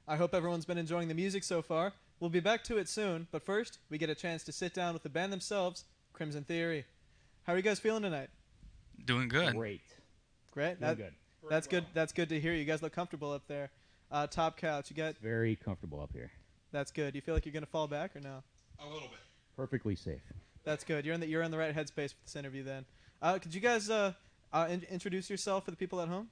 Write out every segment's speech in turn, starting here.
I hope everyone's been enjoying the music so far. We'll be back to it soon, but first, we get a chance to sit down with the band themselves, Crimson Theory. How are you guys feeling tonight? Doing good. Great. Great. Doing good. That's good. That's good to hear. You guys look comfortable up there. Top couch. You got. It's very comfortable up here. That's good. You feel like you're gonna fall back or no? A little bit. Perfectly safe. That's good. You're in the right headspace for this interview then. Could you guys introduce yourself for the people at home?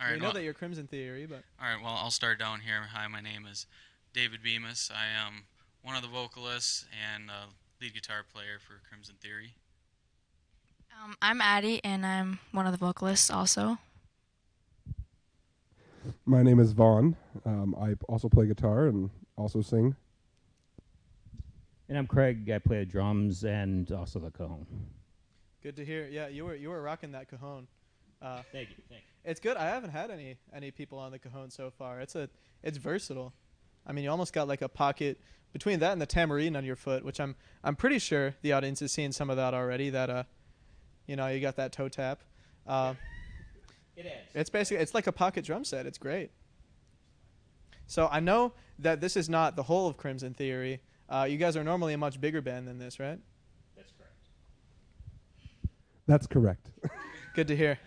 All right. We know Well, that you're Crimson Theory, but all right. Well, I'll start down here. Hi, my name is David Bemis. I am one of the vocalists and lead guitar player for Crimson Theory. I'm Addie, and I'm one of the vocalists also. My name is Vaughn. I also play guitar and also sing. And I'm Craig. I play the drums and also the cajon. good to hear. Yeah, you were rocking that cajon. Thank you. Thank you. It's good. I haven't had any people on the cajon so far. It's versatile. I mean, you almost got like a pocket between that and the tambourine on your foot, which I'm pretty sure the audience has seen some of that already. That you got that toe tap. It is. It's like a pocket drum set. It's great. So I know that this is not the whole of Crimson Theory. You guys are normally a much bigger band than this, right? That's correct. That's correct. Good to hear.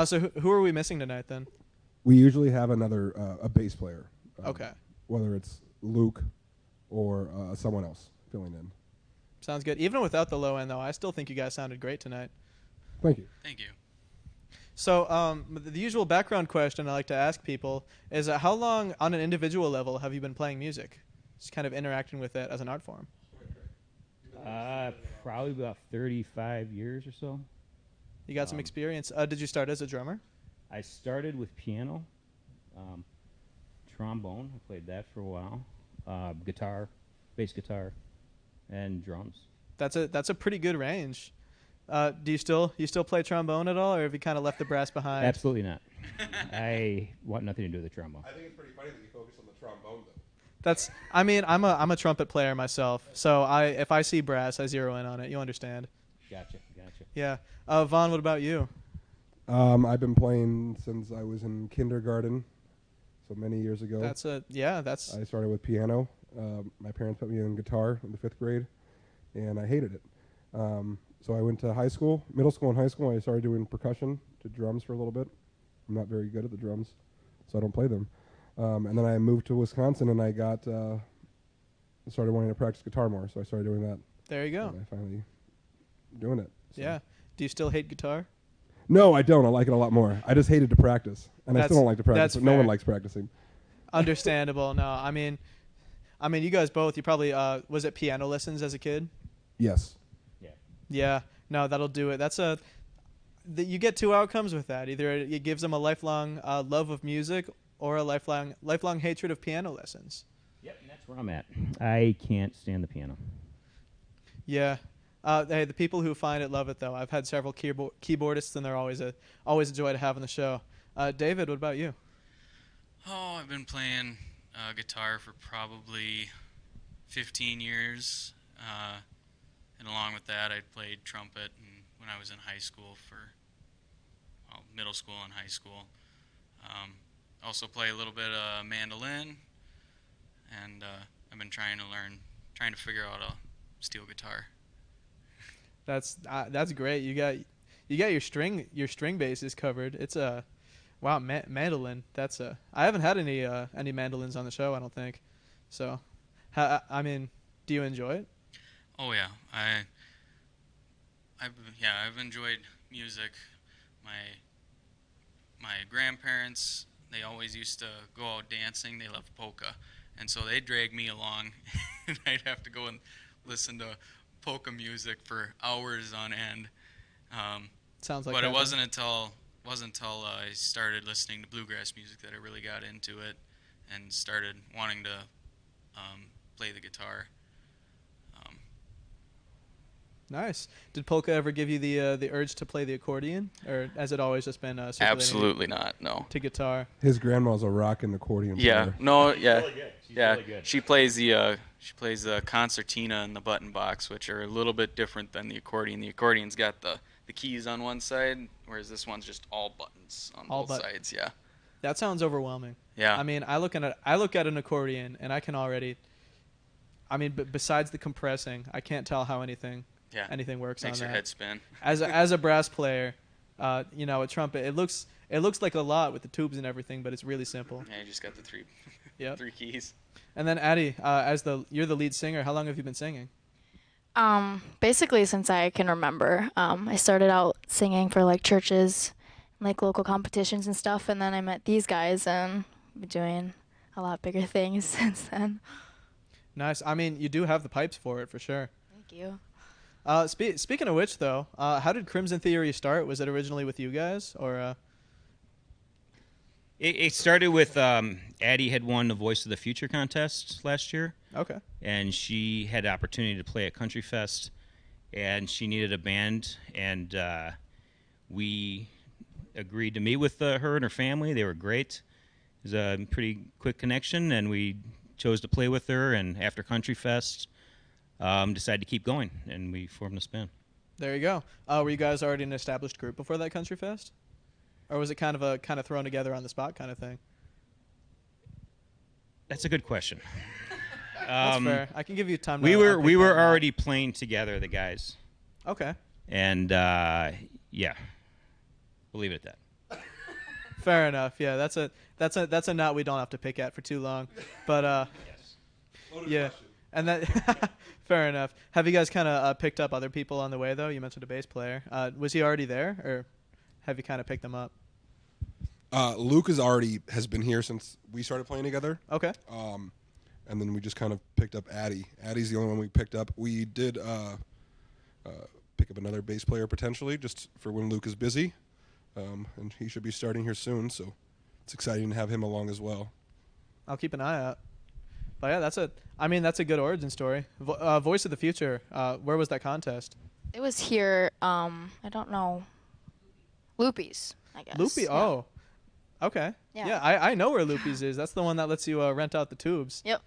So who are we missing tonight then? We usually have another a bass player. Okay. Whether it's Luke or someone else filling in. Sounds good. Even without the low end, though, I still think you guys sounded great tonight. Thank you. Thank you. So the usual background question I like to ask people is how long, on an individual level, have you been playing music? Just kind of interacting with it as an art form. Probably about 35 years or so. You got some experience. Did you start as a drummer? I started with piano, trombone. I played that for a while. Guitar, bass guitar, and drums. That's a pretty good range. Do you still play trombone at all, or have you kind of left the brass behind? Absolutely not. I want nothing to do with the trombone. I think it's pretty funny that you focus on the trombone, though. I'm a trumpet player myself, so if I see brass, I zero in on it. You understand? Gotcha. Yeah. Vaughn, what about you? I've been playing since I was in kindergarten, so many years ago. That's I started with piano. My parents put me in guitar in the 5th grade, and I hated it. So I went to middle school and high school. I started doing percussion to drums for a little bit. I'm not very good at the drums, so I don't play them. And then I moved to Wisconsin, and I started wanting to practice guitar more. So I started doing that. There you go. And I finally doing it. So. Yeah. Do you still hate guitar? No, I don't. I like it a lot more. I just hated to practice, and I still don't like to practice. That's But no one fair. likes practicing. Understandable. No, I mean, you guys both. You probably was it piano lessons as a kid? Yes. Yeah. No, that'll do it. You get two outcomes with that. Either it gives them a lifelong love of music or a lifelong hatred of piano lessons. Yep, and that's where I'm at. I can't stand the piano. Yeah. Hey, the people who find it love it though. I've had several keyboardists, and they're always a joy to have on the show. David, what about you? Oh, I've been playing guitar for probably 15 years. And along with that, I played trumpet when I was in high school middle school and high school. Also play a little bit of mandolin, and I've been trying to figure out a steel guitar. That's great. You got your string bases covered. It's a wow, mandolin. I haven't had any mandolins on the show, I don't think. So, do you enjoy it? Oh yeah, I've enjoyed music. My grandparents, they always used to go out dancing. They loved polka, and so they drag me along, and I'd have to go and listen to polka music for hours on end. Sounds like. But heaven. it wasn't until I started listening to bluegrass music that I really got into it and started wanting to play the guitar. Nice. Did polka ever give you the urge to play the accordion, or has it always just been circulating Absolutely not. No. to guitar? His grandma's a rockin' accordion Yeah. player. No. Yeah. Really good. She's Yeah. really good. She plays the concertina and the button box, which are a little bit different than the accordion. The accordion's got the keys on one side, whereas this one's just all buttons on All both but- sides. Yeah. That sounds overwhelming. Yeah. I mean, I look at an accordion and I can already. I mean, besides the compressing, I can't tell how anything Yeah. works Makes on your that. head spin. As a brass player, a trumpet, it looks like a lot with the tubes and everything, but it's really simple. Yeah, you just got the three Yep. three keys. And then Addie, you're the lead singer. How long have you been singing? Basically since I can remember. I started out singing for like churches, like local competitions and stuff, and then I met these guys and been doing a lot bigger things since then. Nice. I mean, you do have the pipes for it for sure. Thank you. Speaking of which, though, how did Crimson Theory start? Was it originally with you guys, or? It started with Addie had won the Voice of the Future contest last year, Okay. and she had the opportunity to play at Country Fest, and she needed a band, and we agreed to meet with her and her family. They were great. It was a pretty quick connection, and we chose to play with her, and after Country Fest, decided to keep going, and we formed this band. There you go. Were you guys already an established group before that Country Fest, or was it kind of thrown together on the spot kind of thing? That's a good question. That's fair. I can give you time. We to were pick we that were one. already playing together, the guys, Okay. and yeah, we'll leave it at that. Fair enough. Yeah, that's a knot we don't have to pick at for too long, but yeah. And that, fair enough. Have you guys kind of picked up other people on the way, though? You mentioned a bass player. Was he already there, or have you kind of picked them up? Luke has been here since we started playing together. Okay. And then we just kind of picked up Addie. Addie's the only one we picked up. We did pick up another bass player potentially, just for when Luke is busy, and he should be starting here soon. So it's exciting to have him along as well. I'll keep an eye out. But yeah, that's a good origin story. Voice of the Future. Where was that contest? It was here, I don't know, Loopy's, I guess. Loopy. Yeah. Oh. Okay. Yeah. I know where Loopy's is. That's the one that lets you rent out the tubes. Yep.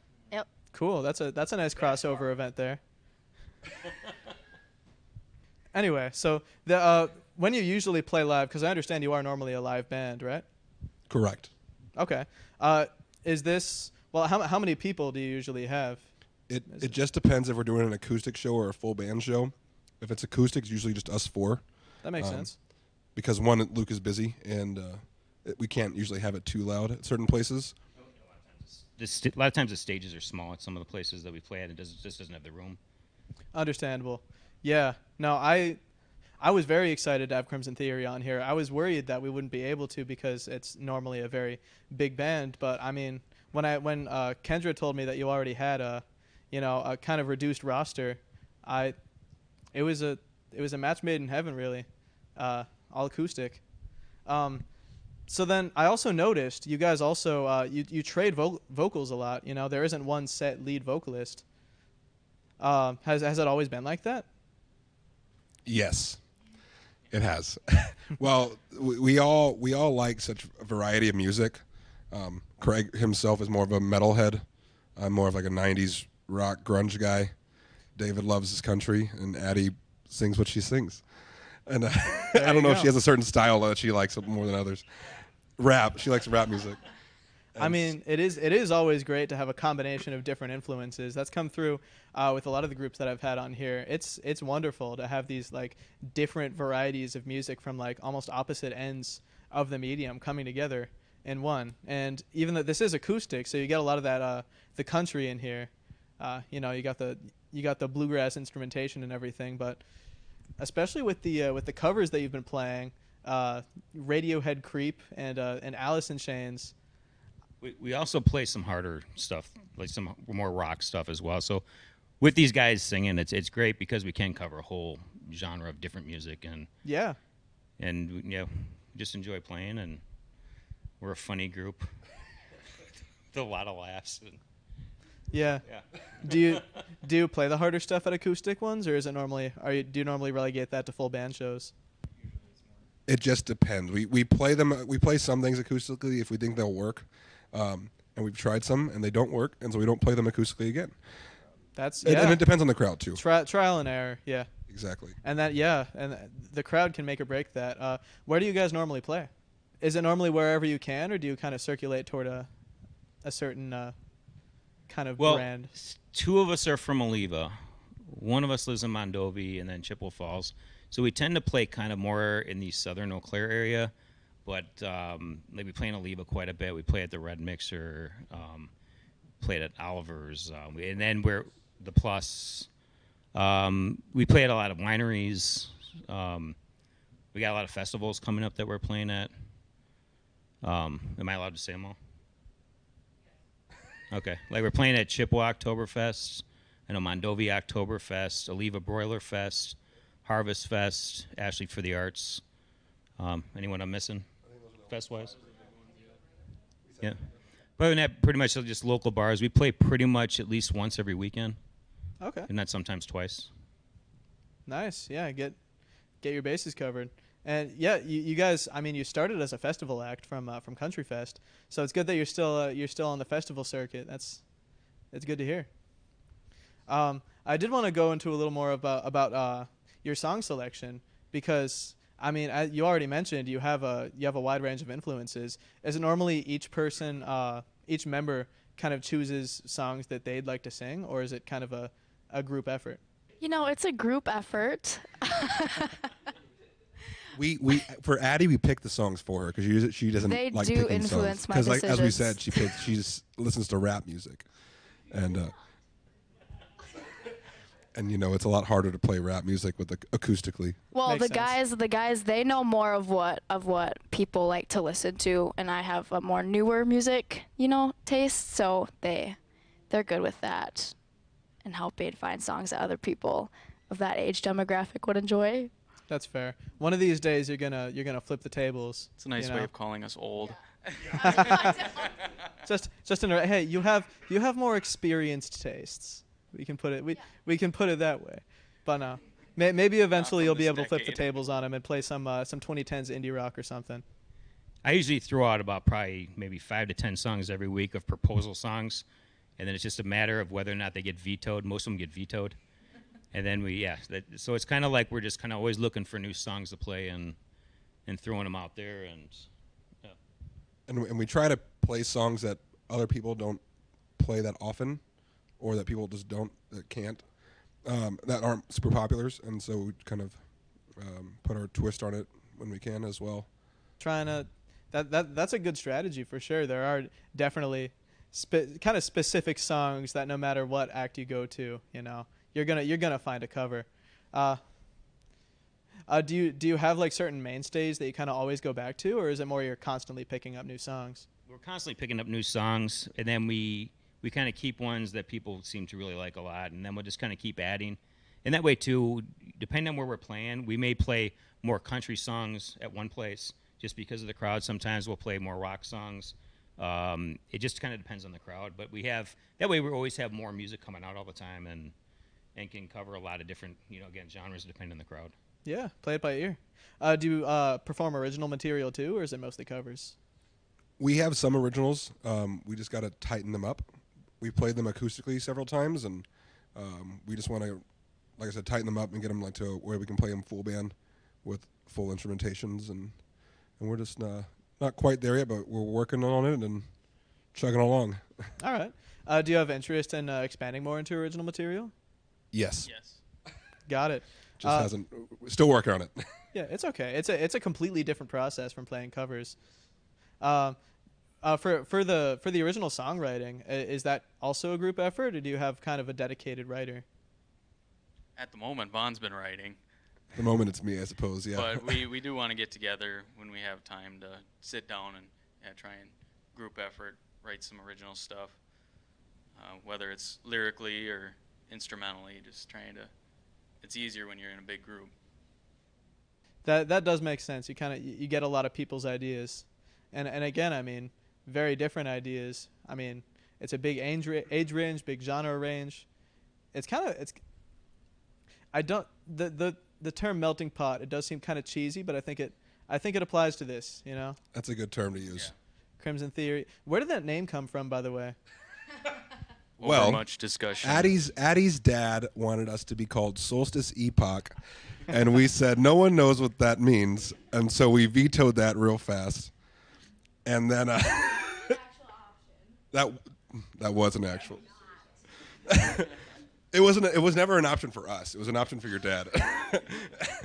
Cool. That's a nice crossover event there. Anyway, so when you usually play live, because I understand you are normally a live band, right? Correct. Okay. Is this how many people do you usually have? It just depends if we're doing an acoustic show or a full band show. If it's acoustic, it's usually just us four. That makes sense. Because one, Luke is busy, and we can't usually have it too loud at certain places. A lot of times the stages are small at some of the places that we play at. It just doesn't have the room. Understandable. Yeah. No, I was very excited to have Crimson Theory on here. I was worried that we wouldn't be able to because it's normally a very big band. But I mean, when Kendra told me that you already had a kind of reduced roster, it was a match made in heaven, really, all acoustic. So then I also noticed you guys also you trade vocals a lot. There isn't one set lead vocalist. Has it always been like that? Yes, it has. Well, we all like such a variety of music. Craig himself is more of a metalhead. I'm more of like a '90s rock grunge guy. David loves his country, and Addie sings what she sings. And I don't know if she has a certain style that she likes more than others. Rap. She likes rap music. I mean, it is always great to have a combination of different influences. That's come through with a lot of the groups that I've had on here. It's wonderful to have these like different varieties of music from like almost opposite ends of the medium coming together in one. And even though this is acoustic, so you get a lot of that the country in here. You got the bluegrass instrumentation and everything, but especially with the covers that you've been playing, Radiohead Creep and Alice in Chains. We also play some harder stuff, like some more rock stuff as well. So with these guys singing, it's great because we can cover a whole genre of different music, and we just enjoy playing, and we're a funny group with a lot of laughs. Yeah. Do you play the harder stuff at acoustic ones, or is it normally do you normally relegate that to full band shows? It just depends. We play some things acoustically if we think they'll work. And we've tried some and they don't work, and so we don't play them acoustically again. And it depends on the crowd too. Trial and error, yeah. Exactly. And and the crowd can make or break that. Where do you guys normally play? is it normally wherever you can, or do you kind of circulate toward a certain kind of Well, brand? two of us are from Oliva. One of us lives in Mondovi and then Chippewa Falls. So we tend to play kind of more in the southern Eau Claire area. But like we play in Oliva quite a bit. We play at the Red Mixer, played at Oliver's. And then we're the Plus. We play at a lot of wineries. We got a lot of festivals coming up that we're playing at. Am I allowed to say them all? Okay. Like we're playing at Chippewa Oktoberfest, I know Mondovi Oktoberfest, Oliva Broiler Fest, Harvest Fest, Ashley for the Arts. Anyone I'm missing? Fest-wise? Yeah. But other than that, pretty much just local bars. We play pretty much at least once every weekend, Okay. and not sometimes twice. Nice. Yeah, get your bases covered. And yeah, you guys, I mean, you started as a festival act from Country Fest, so it's good that you're still on the festival circuit. That's good to hear. I did want to go into a little more about your song selection, because I mean, you already mentioned you have a wide range of influences. Is it normally each person, each member kind of chooses songs that they'd like to sing, or is it kind of a group effort? You know, it's a group effort. We for Addie, we pick the songs for her because she doesn't They like do picking influence songs. my Because like as we decisions. said, she just listens to rap music, and you know it's a lot harder to play rap music with acoustically. Well, Makes the guys, they know more of what people like to listen to, and I have a more newer music, taste, so they're good with that, and helping find songs that other people of that age demographic would enjoy. That's fair. One of these days, you're gonna flip the tables. It's a nice way of calling us old. Hey, you have more experienced tastes. We can put it that way. But no, maybe eventually from you'll be this able to flip the decade. tables on him and play some 2010s indie rock or something. I usually throw out about probably maybe 5 to 10 songs every week of proposal songs, and then it's just a matter of whether or not they get vetoed. Most of them get vetoed. And then so it's kind of like we're just kind of always looking for new songs to play and throwing them out there. And we try to play songs that other people don't play that often, or that people just can't, that aren't super populars. And so we kind of put our twist on it when we can as well. Trying to that's a good strategy for sure. There are definitely kind of specific songs that no matter what act you go to, you're gonna find a cover. Do you have like certain mainstays that you kind of always go back to, or is it more you're constantly picking up new songs? We're constantly picking up new songs, and then we kind of keep ones that people seem to really like a lot, and then we'll just kind of keep adding. And that way, too, depending on where we're playing, we may play more country songs at one place just because of the crowd. Sometimes we'll play more rock songs. It just kind of depends on the crowd. But that way we always have more music coming out all the time and can cover a lot of different, again, genres depending on the crowd. Yeah, play it by ear. Do you perform original material too, or is it mostly covers? We have some originals. We just got to tighten them up. We've played them acoustically several times, and we just want to, like I said, tighten them up and get them to where we can play them full band with full instrumentations, and we're just not quite there yet, but we're working on it and chugging along. All right. Do you have interest in expanding more into original material? Yes. Got it. Just hasn't. Still working on it. Yeah, it's okay. It's a completely different process from playing covers. For the original songwriting, is that also a group effort, or do you have kind of a dedicated writer? At the moment, Vaughn's been writing, At the moment, it's me, I suppose. Yeah. but we do want to get together when we have time to sit down and try and group effort, write some original stuff, whether it's lyrically or instrumentally, just trying to. It's easier when you're in a big group. That does make sense. You get a lot of people's ideas, and again, I mean, very different ideas. I mean, it's a big age range, big genre range. The term melting pot, it does seem kind of cheesy, but I think it applies to this. That's a good term to use. Yeah. Crimson Theory. Where did that name come from, by the way? Over much discussion. Addie's dad wanted us to be called Solstice Epoch, and we said no one knows what that means, and so we vetoed that real fast. And then that was an actual. It wasn't. It was never an option for us. It was an option for your dad.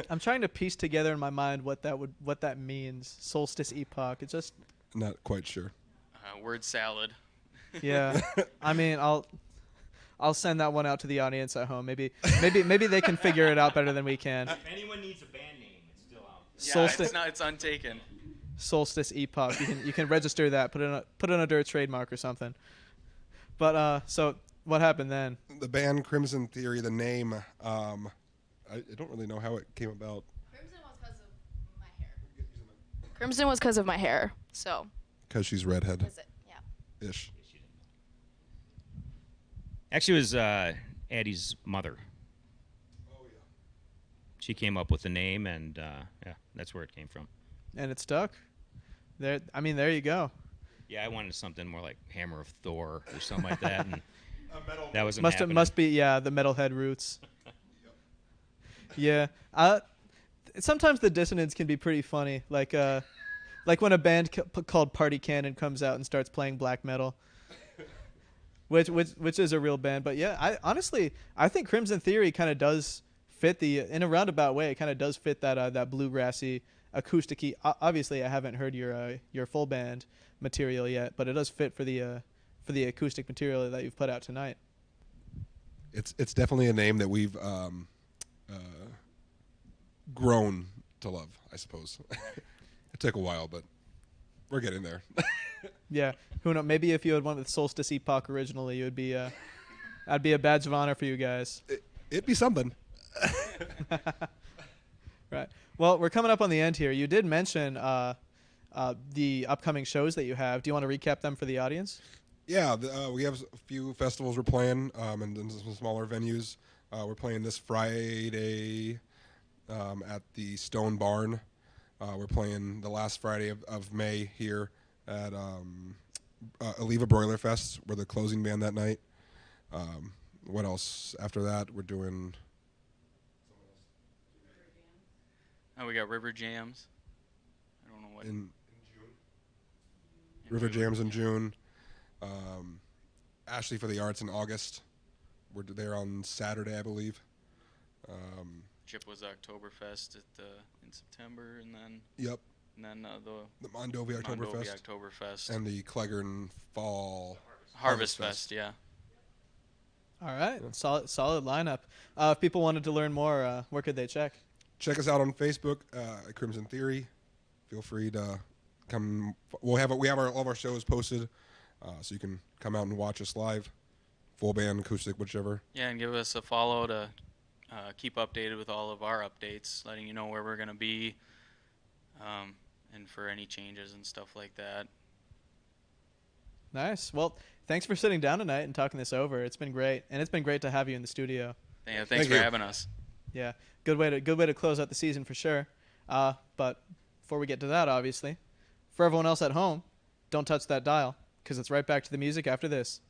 I'm trying to piece together in my mind what that means. Solstice epoch. It's just Not quite sure. Word salad. yeah. I mean, I'll send that one out to the audience at home. Maybe they can figure it out better than we can. If anyone needs a band name, it's still out. Yeah, Solstice, it's untaken. Solstice epoch. You can register that. Put it on a dirt trademark or something. But so what happened then? The band Crimson Theory. The name. I don't really know how it came about. Crimson was because of my hair. Crimson was because of my hair. So. Because she's redhead Is it? Yeah. ish. Actually, it was Addie's mother. Oh yeah. She came up with the name, and yeah, that's where it came from. And it stuck. There. I mean, there you go. Yeah, I wanted something more like Hammer of Thor or something like that, and that wasn't Must happening. must be the metalhead roots. Yeah. Sometimes the dissonance can be pretty funny. Like when a band called Party Cannon comes out and starts playing black metal. Which is a real band, but yeah, I think Crimson Theory kind of does fit in a roundabout way. It kind of does fit that bluegrassy, acousticy. Obviously, I haven't heard your full band material yet, but it does fit for the acoustic material that you've put out tonight. It's definitely a name that we've grown to love, I suppose. It took a while, but we're getting there. Yeah, who knows? Maybe if you had went with Solstice Epoch originally, you would be. That'd be a badge of honor for you guys. It'd be something. Right. Well, we're coming up on the end here. You did mention the upcoming shows that you have. Do you want to recap them for the audience? Yeah, we have a few festivals we're playing, and then some smaller venues. We're playing this Friday at the Stone Barn. We're playing the last Friday of May here at Aliva Broiler Fest. We're the closing band that night. What else? After that, we're doing... Oh, we got River Jams. I don't know what. in June. River Jams in June. Ashley for the Arts in August. We're there on Saturday, I believe. Chip was Oktoberfest in September, and then Yep. the Mondovi Oktoberfest. Oktoberfest And the Clegern Fall Harvest Fest. Yeah. All right, solid lineup. If people wanted to learn more, where could they check? Check us out on Facebook at Crimson Theory. Feel free to come. We have all of our shows posted, so you can come out and watch us live, full band, acoustic, whichever. Yeah, and give us a follow to keep updated with all of our updates, letting you know where we're going to be, and for any changes and stuff like that. Nice. Well, thanks for sitting down tonight and talking this over. It's been great, and it's been great to have you in the studio. Yeah, thanks Thank for you. having us. Yeah, good way to close out the season for sure. But before we get to that, obviously, for everyone else at home, don't touch that dial because it's right back to the music after this.